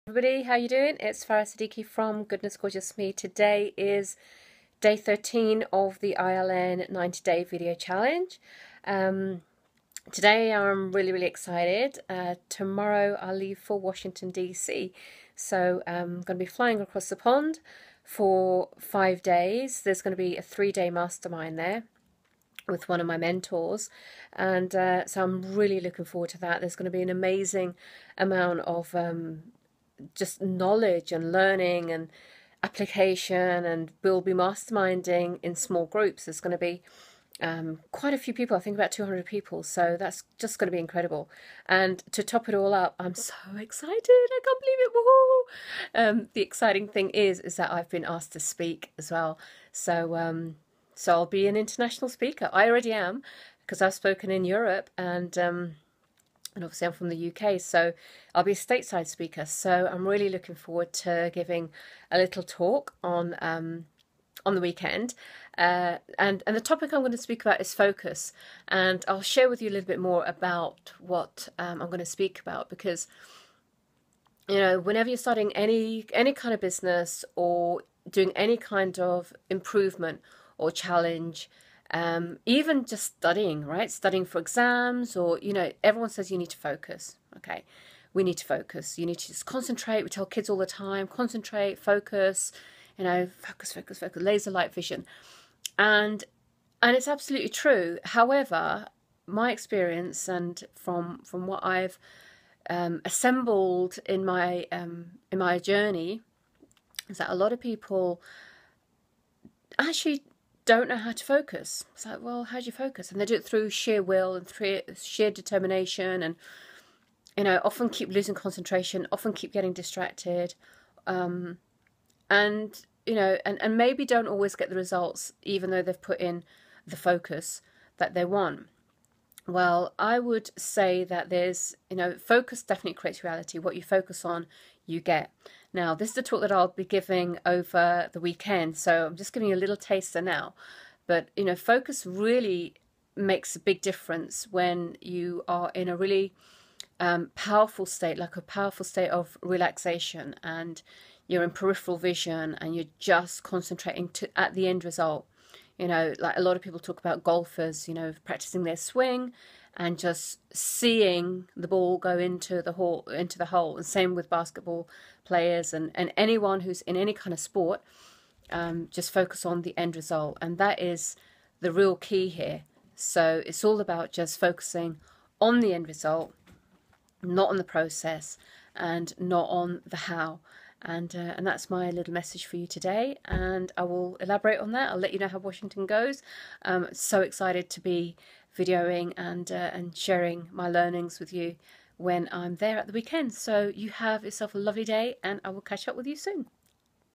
Everybody, how you doing? It's Farah Siddiqui from Goodness Gorgeous Me. Today is day 13 of the ILN 90-day video challenge. Today I'm really excited. Tomorrow I'll leave for Washington DC, so I'm going to be flying across the pond for 5 days. There's going to be a 3-day mastermind there with one of my mentors, and so I'm really looking forward to that. There's going to be an amazing amount of just knowledge and learning and application, and we'll be masterminding in small groups. There's going to be quite a few people, I think about 200 people, so that's just going to be incredible. And to top it all up, I'm so excited, I can't believe it. Woohoo! The exciting thing is that I've been asked to speak as well, so I'll be an international speaker. I already am, because I've spoken in Europe, and obviously I'm from the UK, so I'll be a stateside speaker. So I'm really looking forward to giving a little talk on the weekend. And the topic I'm going to speak about is focus. And I'll share with you a little bit more about what I'm going to speak about, because, you know, whenever you're starting any kind of business or doing any kind of improvement or challenge, even just studying, right? Studying for exams, or, you know, everyone says you need to focus. Okay, we need to focus. You need to just concentrate. We tell kids all the time, concentrate, focus, you know, focus, laser light vision. And it's absolutely true. However, my experience and from what I've assembled in my journey is that a lot of people actually don't know how to focus. It's like, well, how do you focus? And they do it through sheer will and through sheer determination, and, you know, often keep losing concentration, often keep getting distracted, and, you know, and maybe don't always get the results even though they've put in the focus that they want. Well, I would say that there's, you know, focus definitely creates reality. What you focus on, you get. Now, this is the talk that I'll be giving over the weekend, so I'm just giving you a little taster now. But, you know, focus really makes a big difference when you are in a really powerful state, like a powerful state of relaxation, and you're in peripheral vision and you're just concentrating at the end result. You know, like a lot of people talk about golfers, you know, practicing their swing and just seeing the ball go into the hole. And same with basketball players and anyone who's in any kind of sport. Just focus on the end result, and that is the real key here. So it's all about just focusing on the end result, not on the process, and not on the how. And that's my little message for you today, and I will elaborate on that. I'll let you know how Washington goes. So excited to be videoing and sharing my learnings with you when I'm there at the weekend. So you have yourself a lovely day, and I will catch up with you soon.